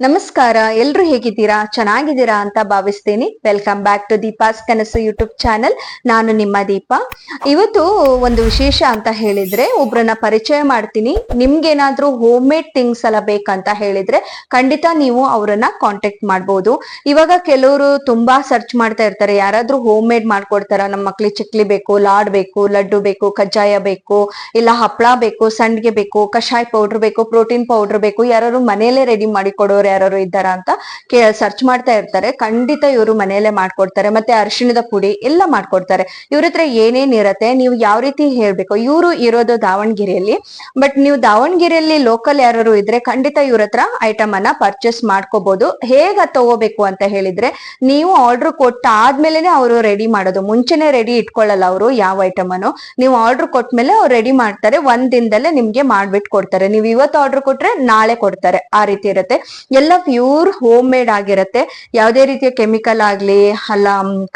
ನಮಸ್ಕಾರ, ಎಲ್ರು ಹೇಗಿದ್ದೀರಾ? ಚೆನ್ನಾಗಿದ್ದೀರಾ ಅಂತ ಭಾವಿಸ್ತೀನಿ. ವೆಲ್ಕಮ್ ಬ್ಯಾಕ್ ಟು ದೀಪಾಸ್ ಕನಸು ಯೂಟ್ಯೂಬ್ ಚಾನೆಲ್. ನಾನು ನಿಮ್ಮ ದೀಪ. ಇವತ್ತು ಒಂದು ವಿಶೇಷ ಅಂತ ಹೇಳಿದ್ರೆ, ಒಬ್ರನ್ನ ಪರಿಚಯ ಮಾಡ್ತೀನಿ. ನಿಮ್ಗೇನಾದ್ರೂ ಹೋಮ್ ಮೇಡ್ ಥಿಂಗ್ಸ್ ಎಲ್ಲ ಬೇಕಂತ ಹೇಳಿದ್ರೆ ಖಂಡಿತ ನೀವು ಅವರನ್ನ ಕಾಂಟ್ಯಾಕ್ಟ್ ಮಾಡ್ಬೋದು. ಇವಾಗ ಕೆಲವರು ತುಂಬಾ ಸರ್ಚ್ ಮಾಡ್ತಾ ಇರ್ತಾರೆ, ಯಾರಾದ್ರೂ ಹೋಮ್ ಮೇಡ್ ಮಾಡ್ಕೊಡ್ತಾರ, ನಮ್ಮ ಮಕ್ಳಿಗೆ ಚಕ್ಲಿ ಬೇಕು, ಲಾಡ್ ಬೇಕು, ಲಡ್ಡು ಬೇಕು, ಕಜ್ಜಾಯ ಬೇಕು, ಇಲ್ಲ ಹಪ್ಳ ಬೇಕು, ಸಂಡ್ಗೆ ಬೇಕು, ಕಷಾಯ ಪೌಡರ್ ಬೇಕು, ಪ್ರೋಟೀನ್ ಪೌಡರ್ ಬೇಕು, ಯಾರು ಮನೆಯಲ್ಲೇ ರೆಡಿ ಮಾಡಿ ಕೊಡೋರು ಯಾರು ಇದ್ದಾರ ಅಂತ ಸರ್ಚ್ ಮಾಡ್ತಾ ಇರ್ತಾರೆ. ಖಂಡಿತ ಇವರು ಮನೆಯಲ್ಲೇ ಮಾಡ್ಕೊಡ್ತಾರೆ. ಮತ್ತೆ ಅರಿಶಿಣದ ಪುಡಿ ಎಲ್ಲ ಮಾಡ್ಕೊಡ್ತಾರೆ. ಇವ್ರ ಹತ್ರ ಏನೇನ್ ಇರತ್ತೆ, ನೀವು ಯಾವ ರೀತಿ ಹೇಳ್ಬೇಕು. ಇವರು ಇರೋದು ದಾವಣಗೆರೆಯಲ್ಲಿ, ಬಟ್ ನೀವು ದಾವಣಗೆರೆಯಲ್ಲಿ ಲೋಕಲ್ ಯಾರು ಇದ್ರೆ ಖಂಡಿತ ಇವ್ರ ಹತ್ರ ಐಟಮ್ ಅನ್ನ ಪರ್ಚೇಸ್ ಮಾಡ್ಕೋಬಹುದು. ಹೇಗ ತಗೋಬೇಕು ಅಂತ ಹೇಳಿದ್ರೆ, ನೀವು ಆರ್ಡರ್ ಕೊಟ್ಟ ಆದ್ಮೇಲೆನೆ ಅವರು ರೆಡಿ ಮಾಡೋದು, ಮುಂಚೆನೆ ರೆಡಿ ಇಟ್ಕೊಳ್ಳಲ್ಲ ಅವರು ಯಾವ ಐಟಮ್ ಅನ್ನು. ನೀವು ಆರ್ಡರ್ ಕೊಟ್ಮೇಲೆ ಅವ್ರು ರೆಡಿ ಮಾಡ್ತಾರೆ, ಒಂದ್ ದಿನದಲ್ಲೇ ನಿಮ್ಗೆ ಮಾಡ್ಬಿಟ್ಟು ಕೊಡ್ತಾರೆ. ನೀವು ಇವತ್ತು ಆರ್ಡರ್ ಕೊಟ್ರೆ ನಾಳೆ ಕೊಡ್ತಾರೆ, ಆ ರೀತಿ ಇರುತ್ತೆ. ಎಲ್ಲ ಪ್ಯೂರ್ ಹೋಮ್ ಮೇಡ್ ಆಗಿರತ್ತೆ. ಯಾವುದೇ ರೀತಿಯ ಕೆಮಿಕಲ್ ಆಗ್ಲಿ ಅಲ್ಲ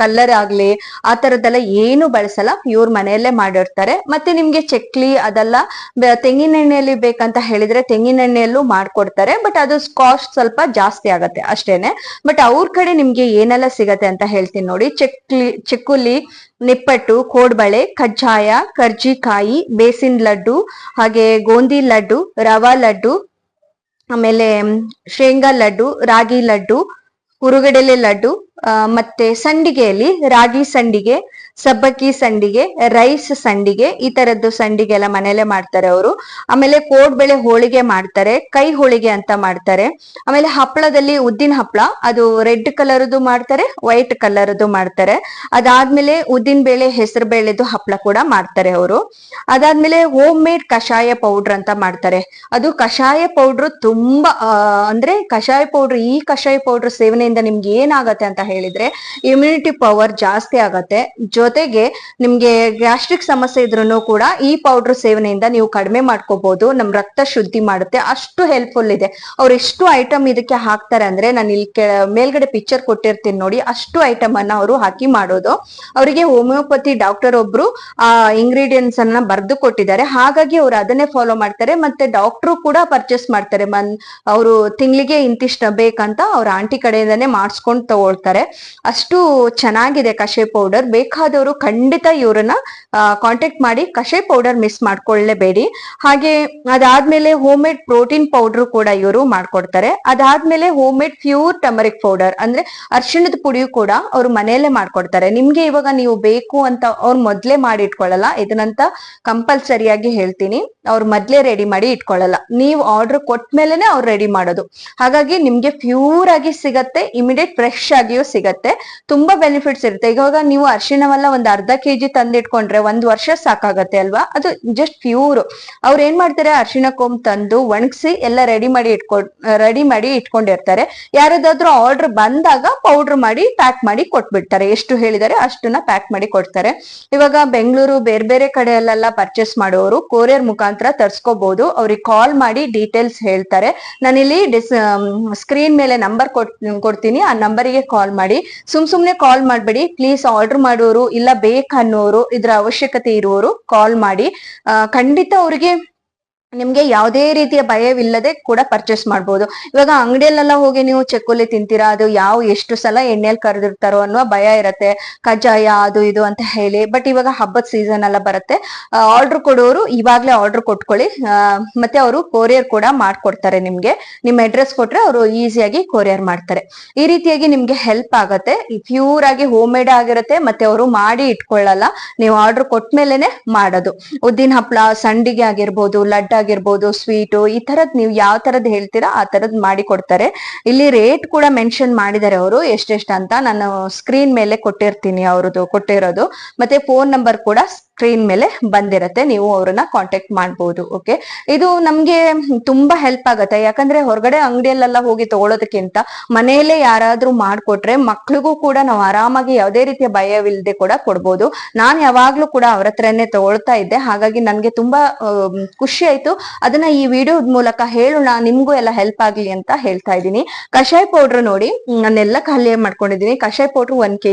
ಕಲರ್ ಆಗ್ಲಿ ಆ ತರದ್ದೆಲ್ಲ ಏನು ಬಳಸಲ್ಲ, ಪ್ಯೂರ್ ಮನೆಯಲ್ಲೇ ಮಾಡಿರ್ತಾರೆ. ಮತ್ತೆ ನಿಮ್ಗೆ ಚಕ್ಲಿ ಅದೆಲ್ಲ ತೆಂಗಿನ ಎಣ್ಣೆಯಲ್ಲಿ ಬೇಕಂತ ಹೇಳಿದ್ರೆ ತೆಂಗಿನ ಎಣ್ಣೆಯಲ್ಲೂ ಮಾಡ್ಕೊಡ್ತಾರೆ. ಬಟ್ ಅದು ಕಾಸ್ಟ್ ಸ್ವಲ್ಪ ಜಾಸ್ತಿ ಆಗತ್ತೆ ಅಷ್ಟೇನೆ. ಬಟ್ ಅವ್ರ ಕಡೆ ನಿಮ್ಗೆ ಏನೆಲ್ಲ ಸಿಗತ್ತೆ ಅಂತ ಹೇಳ್ತೀನಿ ನೋಡಿ. ಚಕ್ಕುಲಿ, ನಿಪ್ಪಟ್ಟು, ಕೋಡ್ಬಳೆ, ಕಜ್ಜಾಯ, ಕರ್ಜಿಕಾಯಿ, ಬೇಸಿನ್ ಲಡ್ಡು, ಹಾಗೆ ಗೋಂದಿ ಲಡ್ಡು, ರವಾ ಲಡ್ಡು, ಆಮೇಲೆ ಶೇಂಗಾ ಲಡ್ಡು, ರಾಗಿ ಲಡ್ಡು, ಹುರುಗಡಲೆ ಲಡ್ಡು, ಮತ್ತೆ ಸಂಡಿಗೆಯಲ್ಲಿ ರಾಗಿ ಸಂಡಿಗೆ, ಸಬ್ಬಕ್ಕಿ ಸಂಡಿಗೆ, ರೈಸ್ ಸಂಡಿಗೆ, ಈ ತರದ್ದು ಸಂಡಿಗೆ ಎಲ್ಲ ಮನೇಲೆ ಮಾಡ್ತಾರೆ ಅವರು. ಆಮೇಲೆ ಕೋಡ್ಬಳೆ ಹೋಳಿಗೆ ಮಾಡ್ತಾರೆ, ಕೈ ಹೋಳಿಗೆ ಅಂತ ಮಾಡ್ತಾರೆ. ಆಮೇಲೆ ಹಪ್ಪಳದಲ್ಲಿ ಉದ್ದಿನ ಹಪ್ಪಳ, ಅದು ರೆಡ್ ಕಲರ್ದು ಮಾಡ್ತಾರೆ, ವೈಟ್ ಕಲರ್ದು ಮಾಡ್ತಾರೆ. ಅದಾದ್ಮೇಲೆ ಉದ್ದಿನ ಬೇಳೆ, ಹೆಸರು ಬೇಳೆದು ಹಪ್ಪಳ ಕೂಡ ಮಾಡ್ತಾರೆ ಅವರು. ಅದಾದ್ಮೇಲೆ ಹೋಮ್ ಮೇಡ್ ಕಷಾಯ ಪೌಡ್ರ್ ಅಂತ ಮಾಡ್ತಾರೆ. ಅದು ಕಷಾಯ ಪೌಡ್ರು ತುಂಬಾ ಅಂದ್ರೆ ಕಷಾಯ ಪೌಡ್ರ್, ಈ ಕಷಾಯ ಪೌಡ್ರ್ ಸೇವನೆಯಿಂದ ನಿಮ್ಗೆ ಏನಾಗತ್ತೆ ಅಂತ ಹೇಳಿದ್ರೆ ಇಮ್ಯುನಿಟಿ ಪವರ್ ಜಾಸ್ತಿ ಆಗತ್ತೆ. ಜೊತೆಗೆ ನಿಮ್ಗೆ ಗ್ಯಾಸ್ಟ್ರಿಕ್ ಸಮಸ್ಯೆ ಇದ್ರೂ ಕೂಡ ಈ ಪೌಡರ್ ಸೇವನೆಯಿಂದ ನೀವು ಕಡಿಮೆ ಮಾಡ್ಕೋಬಹುದು. ನಮ್ ರಕ್ತ ಶುದ್ಧಿ ಮಾಡುತ್ತೆ, ಅಷ್ಟು ಹೆಲ್ಪ್ಫುಲ್ ಇದೆ. ಅವ್ರು ಎಷ್ಟು ಐಟಮ್ ಇದಕ್ಕೆ ಹಾಕ್ತಾರೆ ಅಂದ್ರೆ, ನಾನು ಇಲ್ಲಿ ಮೇಲ್ಗಡೆ ಪಿಕ್ಚರ್ ಕೊಟ್ಟಿರ್ತೀನಿ ನೋಡಿ, ಅಷ್ಟು ಐಟಮ್ ಅನ್ನ ಅವರು ಹಾಕಿ ಮಾಡೋದು. ಅವರಿಗೆ ಹೋಮಿಯೋಪತಿ ಡಾಕ್ಟರ್ ಒಬ್ರು ಆ ಇಂಗ್ರೀಡಿಯೆಂಟ್ಸ್ ಅನ್ನ ಬರ್ದು ಕೊಟ್ಟಿದ್ದಾರೆ, ಹಾಗಾಗಿ ಅವ್ರು ಅದನ್ನೇ ಫಾಲೋ ಮಾಡ್ತಾರೆ. ಮತ್ತೆ ಡಾಕ್ಟ್ರು ಕೂಡ ಪರ್ಚೇಸ್ ಮಾಡ್ತಾರೆ. ಅವರು ತಿಂಗಳಿಗೆ ಇಂತಿಷ್ಟ ಬೇಕಂತ ಅವ್ರ ಆಂಟಿ ಕಡೆಯಿಂದಾನೆ ಮಾಡಿಸ್ಕೊಂಡು ತಗೊಳ್ತಾರೆ. ಅಷ್ಟು ಚೆನ್ನಾಗಿದೆ ಕಷಾಯ ಪೌಡರ್. ಬೇಕಾದವರು ಖಂಡಿತ ಇವ್ರನ್ನ ಕಾಂಟ್ಯಾಕ್ಟ್ ಮಾಡಿ. ಕಷಾಯ ಪೌಡರ್ ಮಿಸ್ ಮಾಡ್ಕೊಳ್ಳೇಬೇಡಿ. ಹಾಗೆ ಅದಾದ್ಮೇಲೆ ಹೋಮ್ ಮೇಡ್ ಪ್ರೋಟೀನ್ ಪೌಡರ್ ಕೂಡ ಇವರು ಮಾಡ್ಕೊಡ್ತಾರೆ. ಅದಾದ್ಮೇಲೆ home made pure turmeric powder ಅಂದ್ರೆ ಅರಿಶಿಣದ ಪುಡಿಯು ಕೂಡ ಅವ್ರು ಮನೆಯಲ್ಲೇ ಮಾಡ್ಕೊಡ್ತಾರೆ. ನಿಮ್ಗೆ ಇವಾಗ ನೀವು ಬೇಕು ಅಂತ ಅವ್ರು ಮೊದ್ಲೇ ಮಾಡಿ ಇಟ್ಕೊಳ್ಳಲ್ಲ, ಇದನ್ನಂತ ಕಂಪಲ್ಸರಿಯಾಗಿ ಹೇಳ್ತೀನಿ. ಅವ್ರು ಮೊದ್ಲೇ ರೆಡಿ ಮಾಡಿ ಇಟ್ಕೊಳ್ಳಲ್ಲ, ನೀವು ಆರ್ಡರ್ ಕೊಟ್ಮೇಲೆನೆ ಅವ್ರು ರೆಡಿ ಮಾಡೋದು. ಹಾಗಾಗಿ ನಿಮ್ಗೆ ಪ್ಯೂರ್ ಆಗಿ ಸಿಗತ್ತೆ, ಇಮಿಡಿಯೇಟ್ ಫ್ರೆಶ್ ಆಗಿಯೂ ಸಿಗತ್ತೆ. ತುಂಬಾ ಬೆನಿಫಿಟ್ಸ್ ಇರುತ್ತೆ. ಇವಾಗ ನೀವು ಅರಿಶಿಣವನ್ನ ಒಂದ್ ಅರ್ಧ ಕೆಜಿ ತಂದಿಟ್ಕೊಂಡ್ರೆ 1 ವರ್ಷ ಸಾಕಾಗತ್ತೆ ಅಲ್ವಾ. ಅದು ಜಸ್ಟ್ ಪ್ಯೂರ್. ಅವ್ರು ಏನ್ ಮಾಡ್ತಾರೆ, ಅರಿಶಿಣ ಕೊಂಬ್ ತಂದು ಒಣಗಿಸಿ ಎಲ್ಲ ರೆಡಿ ಮಾಡಿ ಇಟ್ಕೊಂಡಿರ್ತಾರೆ. ಯಾರದಾದ್ರೂ ಆರ್ಡರ್ ಬಂದಾಗ ಪೌಡರ್ ಮಾಡಿ ಪ್ಯಾಕ್ ಮಾಡಿ ಕೊಟ್ಬಿಡ್ತಾರೆ. ಎಷ್ಟು ಹೇಳಿದಾರೆ ಅಷ್ಟನ್ನ ಪ್ಯಾಕ್ ಮಾಡಿ ಕೊಡ್ತಾರೆ. ಇವಾಗ ಬೆಂಗಳೂರು ಬೇರೆ ಬೇರೆ ಕಡೆಯಲ್ಲೆಲ್ಲ ಪರ್ಚೇಸ್ ಮಾಡೋರು ಕೊರಿಯರ್ ಮುಖಾಂತರ ತರ್ಸ್ಕೋಬಹುದು. ಅವ್ರಿಗೆ ಕಾಲ್ ಮಾಡಿ ಡೀಟೇಲ್ಸ್ ಹೇಳ್ತಾರೆ. ನಾನಿಲ್ಲಿ ಸ್ಕ್ರೀನ್ ಮೇಲೆ ನಂಬರ್ ಕೊಡ್ತೀನಿ, ಆ ನಂಬರಿಗೆ ಕಾಲ್ ಮಾಡಿ. ಸುಮ್ನೆ ಕಾಲ್ ಮಾಡ್ಬೇಡಿ ಪ್ಲೀಸ್. ಆರ್ಡರ್ ಮಾಡೋರು ಇಲ್ಲ ಬೇಕನ್ನೋರು, ಇದ್ರ ಅವಶ್ಯಕತೆ ಇರುವವರು ಕಾಲ್ ಮಾಡಿ. ಖಂಡಿತ ಅವ್ರಿಗೆ ನಿಮ್ಗೆ ಯಾವುದೇ ರೀತಿಯ ಭಯವಿಲ್ಲದೆ ಕೂಡ ಪರ್ಚೇಸ್ ಮಾಡ್ಬೋದು. ಇವಾಗ ಅಂಗಡಿಯಲ್ಲೆಲ್ಲ ಹೋಗಿ ನೀವು ಚಕ್ಕುಲಿ ತಿಂತೀರಾ, ಅದು ಎಷ್ಟು ಸಲ ಎಣ್ಣೆಯಲ್ಲಿ ಕರೆದಿರ್ತಾರೋ ಅನ್ನೋ ಭಯ ಇರತ್ತೆ, ಕಜ್ಜಾಯ ಅದು ಇದು ಅಂತ ಹೇಳಿ. ಬಟ್ ಇವಾಗ ಹಬ್ಬದ ಸೀಸನ್ ಎಲ್ಲ ಬರುತ್ತೆ. ಆರ್ಡರ್ ಕೊಡೋರು ಇವಾಗ್ಲೇ ಆರ್ಡರ್ ಕೊಟ್ಕೊಳ್ಳಿ. ಮತ್ತೆ ಅವರು ಕೊರಿಯರ್ ಕೂಡ ಮಾಡ್ಕೊಡ್ತಾರೆ. ನಿಮ್ಗೆ ನಿಮ್ ಅಡ್ರೆಸ್ ಕೊಟ್ರೆ ಅವರು ಈಸಿಯಾಗಿ ಕೊರಿಯರ್ ಮಾಡ್ತಾರೆ. ಈ ರೀತಿಯಾಗಿ ನಿಮ್ಗೆ ಹೆಲ್ಪ್ ಆಗತ್ತೆ. ಪ್ಯೂರ್ ಆಗಿ ಹೋಮ್ ಮೇಡ್ ಆಗಿರುತ್ತೆ. ಮತ್ತೆ ಅವರು ಮಾಡಿ ಇಟ್ಕೊಳ್ಳಲ್ಲ, ನೀವು ಆರ್ಡರ್ ಕೊಟ್ಮೇಲೆನೆ ಮಾಡೋದು. ಉದ್ದಿನ ಹಪ್ಪಳ, ಸಂಡಿಗೆ ಆಗಿರ್ಬೋದು, ಲಡ್ಡು ಆಗಿರ್ಬೋದು, ಸ್ವೀಟು, ಈ ತರದ್ ನೀವು ಯಾವ ತರದ್ ಹೇಳ್ತೀರಾ ಆ ತರದ್ ಮಾಡಿ ಕೊಡ್ತಾರೆ. ಇಲ್ಲಿ ರೇಟ್ ಕೂಡ ಮೆನ್ಷನ್ ಮಾಡಿದ್ದಾರೆ ಅವರು ಎಷ್ಟೆಷ್ಟು ಅಂತ. ನಾನು ಸ್ಕ್ರೀನ್ ಮೇಲೆ ಕೊಟ್ಟಿರ್ತೀನಿ ಅವ್ರದ್ದು ಕೊಟ್ಟಿರೋದು. ಮತ್ತೆ ಫೋನ್ ನಂಬರ್ ಕೂಡ ಸ್ಕ್ರೀನ್ ಮೇಲೆ ಬಂದಿರತ್ತೆ, ನೀವು ಅವ್ರನ್ನ ಕಾಂಟ್ಯಾಕ್ಟ್ ಮಾಡ್ಬೋದು. ಓಕೆ, ಇದು ನಮ್ಗೆ ತುಂಬಾ ಹೆಲ್ಪ್ ಆಗತ್ತೆ. ಯಾಕಂದ್ರೆ ಹೊರಗಡೆ ಅಂಗಡಿಯಲ್ಲೆಲ್ಲ ಹೋಗಿ ತಗೊಳೋದಕ್ಕಿಂತ ಮನೆಯಲ್ಲೇ ಯಾರಾದ್ರೂ ಮಾಡ್ಕೊಟ್ರೆ ಮಕ್ಳಿಗೂ ಕೂಡ ನಾವು ಆರಾಮಾಗಿ ಯಾವುದೇ ರೀತಿಯ ಭಯವಿಲ್ಲದೆ ಕೂಡ ಕೊಡ್ಬೋದು. ನಾನ್ ಯಾವಾಗ್ಲೂ ಕೂಡ ಅವ್ರ ಹತ್ರನೇ ತಗೊಳ್ತಾ ಇದ್ದೆ. ಹಾಗಾಗಿ ನನ್ಗೆ ತುಂಬಾ ಖುಷಿ ಆಯ್ತು. ಅದನ್ನ ಈ ವಿಡಿಯೋದ ಮೂಲಕ ಹೇಳೋಣ, ನಿಮ್ಗೂ ಎಲ್ಲ ಹೆಲ್ಪ್ ಆಗ್ಲಿ ಅಂತ ಹೇಳ್ತಾ ಇದ್ದೀನಿ. ಕಷಾಯ ಪೌಡರ್ ನೋಡಿ, ನಾನೆಲ್ಲ ಖಾಲಿ ಮಾಡ್ಕೊಂಡಿದ್ದೀನಿ. ಕಷಾಯ ಪೌಡರ್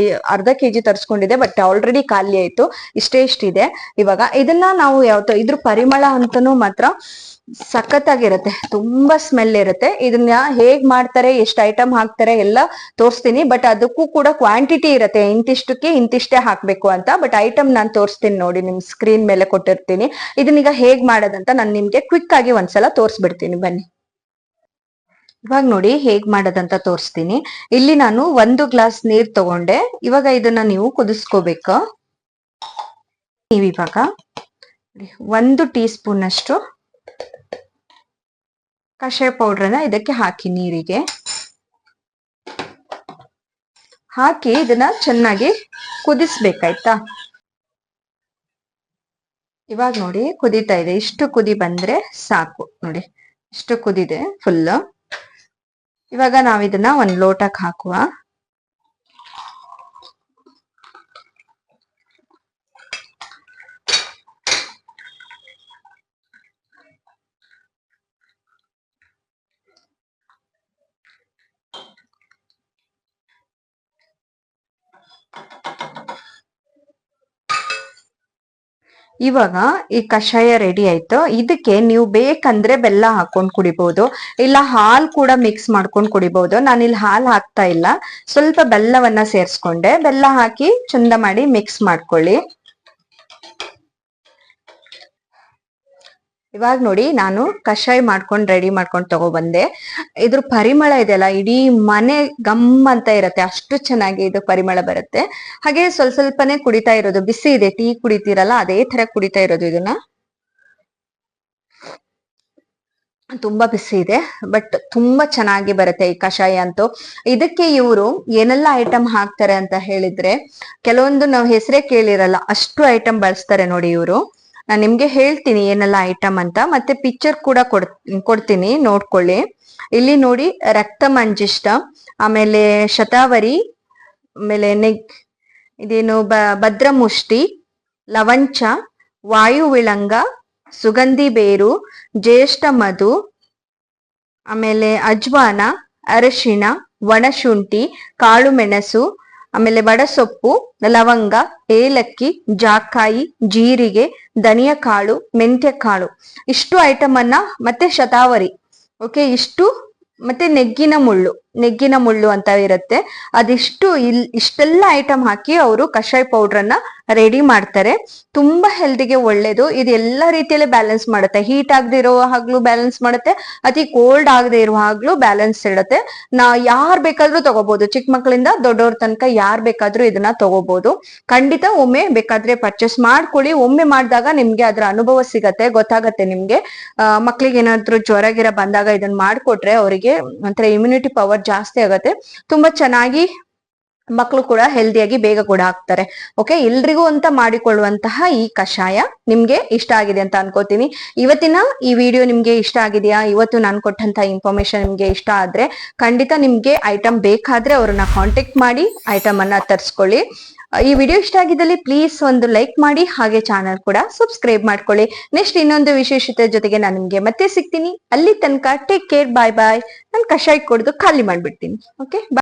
ಅರ್ಧ ಕೆಜಿ ತರಿಸ್ಕೊಂಡಿದ್ದೆ, ಬಟ್ ಆಲ್ರೆಡಿ ಖಾಲಿ ಆಯ್ತು. ಇಷ್ಟೇ ಇದೆ. ಇವಾಗ ಇದನ್ನ ನಾವು ಯಾವತ್ತೋ ಇದ್ರ ಪರಿಮಳ ಅಂತನೂ ಮಾತ್ರ ಸಖತ್ತಾಗಿರುತ್ತೆ, ತುಂಬಾ ಸ್ಮೆಲ್ ಇರುತ್ತೆ. ಇದನ್ನ ಹೇಗ್ ಮಾಡ್ತಾರೆ, ಎಷ್ಟು ಐಟಮ್ ಹಾಕ್ತಾರೆ ಎಲ್ಲ ತೋರಿಸ್ತೀನಿ. ಬಟ್ ಅದಕ್ಕೂ ಕೂಡ ಕ್ವಾಂಟಿಟಿ ಇರುತ್ತೆ, ಇಂತಿಷ್ಟಕ್ಕೆ ಇಂತಿಷ್ಟೇ ಹಾಕ್ಬೇಕು ಅಂತ. ಬಟ್ ಐಟಮ್ ನಾನು ತೋರಿಸ್ತೀನಿ ನೋಡಿ, ನಿಮ್ ಸ್ಕ್ರೀನ್ ಮೇಲೆ ಕೊಟ್ಟಿರ್ತೀನಿ. ಇದನ್ನೀಗ ಹೇಗ್ ಮಾಡೋದಂತ ನಾನು ನಿಮ್ಗೆ ಕ್ವಿಕ್ ಆಗಿ ಒಂದ್ಸಲ ತೋರಿಸ್ಬಿಡ್ತೀನಿ, ಬನ್ನಿ. ಇವಾಗ ನೋಡಿ ಹೇಗ್ ಮಾಡೋದಂತ ತೋರಿಸ್ತೀನಿ. ಇಲ್ಲಿ ನಾನು 1 ಗ್ಲಾಸ್ ನೀರ್ ತಗೊಂಡೆ. ಇವಾಗ ಇದನ್ನ ನೀವು ಕುದಿಸ್ಕೋಬೇಕು. ನೀವಿವಾಗ 1 ಟೀ ಸ್ಪೂನ್ ಅಷ್ಟು ಕಷಾಯ ಪೌಡ್ರನ್ನ ಇದಕ್ಕೆ ಹಾಕಿ, ನೀರಿಗೆ ಹಾಕಿ ಇದನ್ನ ಚೆನ್ನಾಗಿ ಕುದಿಸ್ಬೇಕಾಯ್ತಾ. ಇವಾಗ ನೋಡಿ ಕುದೀತಾ ಇದೆ, ಇಷ್ಟು ಕುದಿ ಬಂದ್ರೆ ಸಾಕು. ನೋಡಿ ಇಷ್ಟು ಕುದಿದೆ ಫುಲ್. ಇವಾಗ ನಾವಿದನ್ನ 1 ಲೋಟಕ್ಕೆ ಹಾಕುವ. ಇವಾಗ ಈ ಕಷಾಯ ರೆಡಿ ಆಯ್ತು. ಇದಕ್ಕೆ ನೀವು ಬೇಕಂದ್ರೆ ಬೆಲ್ಲ ಹಾಕೊಂಡ್ ಕುಡಿಬಹುದು, ಇಲ್ಲ ಹಾಲ್ ಕೂಡ ಮಿಕ್ಸ್ ಮಾಡ್ಕೊಂಡ್ ಕುಡಿಬಹುದು. ನಾನಿಲ್ಲಿ ಹಾಲ್ ಹಾಕ್ತಾ ಇಲ್ಲ, ಸ್ವಲ್ಪ ಬೆಲ್ಲವನ್ನ ಸೇರ್ಸ್ಕೊಂಡೆ. ಬೆಲ್ಲ ಹಾಕಿ ಚಂದ ಮಾಡಿ ಮಿಕ್ಸ್ ಮಾಡ್ಕೊಳ್ಳಿ. ಇವಾಗ ನೋಡಿ ನಾನು ಕಷಾಯ ಮಾಡ್ಕೊಂಡು ರೆಡಿ ಮಾಡ್ಕೊಂಡು ತಗೊಬಂದೆ. ಇದ್ರ ಪರಿಮಳ ಇದೆಯಲ್ಲ, ಇಡೀ ಮನೆ ಗಮ್ ಅಂತ ಇರತ್ತೆ, ಅಷ್ಟು ಚೆನ್ನಾಗಿ ಇದು ಪರಿಮಳ ಬರುತ್ತೆ. ಹಾಗೆ ಸ್ವಲ್ಪನೇ ಕುಡಿತಾ ಇರೋದು, ಬಿಸಿ ಇದೆ, ಟೀ ಕುಡಿತೀರಲ್ಲ ಅದೇ ತರ ಕುಡಿತಾ ಇರೋದು. ಇದನ್ನ ತುಂಬಾ ಬಿಸಿ ಇದೆ, ಬಟ್ ತುಂಬಾ ಚೆನ್ನಾಗಿ ಬರುತ್ತೆ ಈ ಕಷಾಯ ಅಂತೂ. ಇದಕ್ಕೆ ಇವರು ಏನೆಲ್ಲ ಐಟಮ್ ಹಾಕ್ತಾರೆ ಅಂತ ಹೇಳಿದ್ರೆ, ಕೆಲವೊಂದು ನಾವು ಹೆಸರೇ ಕೇಳಿರಲ್ಲ, ಅಷ್ಟು ಐಟಮ್ ಬಳಸ್ತಾರೆ ನೋಡಿ ಇವರು. ನಾನು ನಿಮ್ಗೆ ಹೇಳ್ತೀನಿ ಏನೆಲ್ಲ ಐಟಮ್ ಅಂತ, ಮತ್ತೆ ಪಿಕ್ಚರ್ ಕೂಡ ಕೊಡ್ತೀನಿ, ನೋಡ್ಕೊಳ್ಳಿ. ಇಲ್ಲಿ ನೋಡಿ ರಕ್ತ ಮಂಜಿಷ್ಟ, ಆಮೇಲೆ ಶತಾವರಿ, ಆಮೇಲೆ ಇದೇನು ಭದ್ರಮುಷ್ಟಿ, ಲವಂಚ, ವಾಯು ವಿಳಂಗ, ಸುಗಂಧಿ ಬೇರು, ಜ್ಯೇಷ್ಠ ಮಧು, ಆಮೇಲೆ ಅಜ್ವಾನ, ಅರಶಿಣ, ಒಣಶುಂಠಿ, ಕಾಳು ಮೆಣಸು, ಆಮೇಲೆ ಬಡಸೊಪ್ಪು, ಲವಂಗ, ಏಲಕ್ಕಿ, ಜಾಕಾಯಿ, ಜೀರಿಗೆ, ಧನಿಯಾ ಕಾಳು, ಮೆಂತ್ಯ ಕಾಳು, ಇಷ್ಟು ಐಟಮ್ ಅನ್ನ, ಮತ್ತೆ ಶತಾವರಿ, ಓಕೆ ಇಷ್ಟು, ಮತ್ತೆ ನೆಗ್ಗಿನ ಮುಳ್ಳು ಅಂತ ಇರುತ್ತೆ, ಅದಿಷ್ಟು ಇಷ್ಟೆಲ್ಲ ಐಟಮ್ ಹಾಕಿ ಅವರು ಕಷಾಯ ಪೌಡ್ರನ್ನ ರೆಡಿ ಮಾಡ್ತಾರೆ. ತುಂಬಾ ಹೆಲ್ದಿಗೆ ಒಳ್ಳೇದು. ಇದು ಎಲ್ಲಾ ರೀತಿಯಲ್ಲಿ ಬ್ಯಾಲೆನ್ಸ್ ಮಾಡುತ್ತೆ, ಹೀಟ್ ಆಗದೆ ಇರೋ ಹಾಗ್ಲೂ ಬ್ಯಾಲೆನ್ಸ್ ಮಾಡುತ್ತೆ, ಅತಿ ಕೋಲ್ಡ್ ಆಗದೆ ಇರುವ ಹಾಗ್ಲೂ ಬ್ಯಾಲೆನ್ಸ್ ಇಡುತ್ತೆ. ಯಾರ್ ಬೇಕಾದ್ರೂ ತಗೋಬಹುದು, ಚಿಕ್ಕ ಮಕ್ಕಳಿಂದ ದೊಡ್ಡವ್ರ ತನಕ ಯಾರ್ ಬೇಕಾದ್ರೂ ಇದನ್ನ ತಗೋಬಹುದು. ಖಂಡಿತ ಒಮ್ಮೆ ಬೇಕಾದ್ರೆ ಪರ್ಚೇಸ್ ಮಾಡ್ಕೊಳ್ಳಿ. ಒಮ್ಮೆ ಮಾಡಿದಾಗ ನಿಮ್ಗೆ ಅದ್ರ ಅನುಭವ ಸಿಗತ್ತೆ, ಗೊತ್ತಾಗತ್ತೆ ನಿಮ್ಗೆ. ಮಕ್ಳಿಗೆ ಏನಾದ್ರು ಜ್ವರ ಗಿರ ಬಂದಾಗ ಇದನ್ನ ಮಾಡ್ಕೊಟ್ರೆ ಅವರಿಗೆ ಒಂಥರ ಇಮ್ಯುನಿಟಿ ಪವರ್ ಜಾಸ್ತಿ ಆಗತ್ತೆ. ತುಂಬಾ ಚೆನ್ನಾಗಿ ಮಕ್ಕಳು ಕೂಡ ಹೆಲ್ದಿಯಾಗಿ ಬೇಗ ಕೂಡ ಆಗ್ತಾರೆ. ಓಕೆ, ಎಲ್ರಿಗೂ ಅಂತ ಮಾಡಿಕೊಳ್ಳುವಂತಹ ಈ ಕಷಾಯ ನಿಮ್ಗೆ ಇಷ್ಟ ಆಗಿದೆ ಅಂತ ಅನ್ಕೋತೀನಿ. ಇವತ್ತಿನ ಈ ವಿಡಿಯೋ ನಿಮ್ಗೆ ಇಷ್ಟ ಆಗಿದೆಯಾ? ಇವತ್ತು ನಾನು ಕೊಟ್ಟಂತ ಇನ್ಫಾರ್ಮೇಶನ್ ನಿಮ್ಗೆ ಇಷ್ಟ ಆದ್ರೆ ಖಂಡಿತ ನಿಮ್ಗೆ ಐಟಮ್ ಬೇಕಾದ್ರೆ ಅವ್ರನ್ನ ಕಾಂಟ್ಯಾಕ್ಟ್ ಮಾಡಿ ಐಟಮ್ ಅನ್ನ ತರಿಸ್ಕೊಳ್ಳಿ. ಈ ವಿಡಿಯೋ ಇಷ್ಟ ಆಗಿದ್ದಲ್ಲಿ ಪ್ಲೀಸ್ ಒಂದು ಲೈಕ್ ಮಾಡಿ, ಹಾಗೆ ಚಾನಲ್ ಕೂಡ ಸಬ್ಸ್ಕ್ರೈಬ್ ಮಾಡ್ಕೊಳ್ಳಿ. ನೆಕ್ಸ್ಟ್ ಇನ್ನೊಂದು ವಿಶೇಷತೆ ಜೊತೆಗೆ ನಾನು ನಿಮ್ಗೆ ಮತ್ತೆ ಸಿಗ್ತೀನಿ. ಅಲ್ಲಿ ತನಕ ಟೇಕ್ ಕೇರ್, ಬಾಯ್ ಬಾಯ್. ನಾನು ಕಷಾಯ ಕುಡಿದು ಖಾಲಿ ಮಾಡ್ಬಿಡ್ತೀನಿ. ಓಕೆ.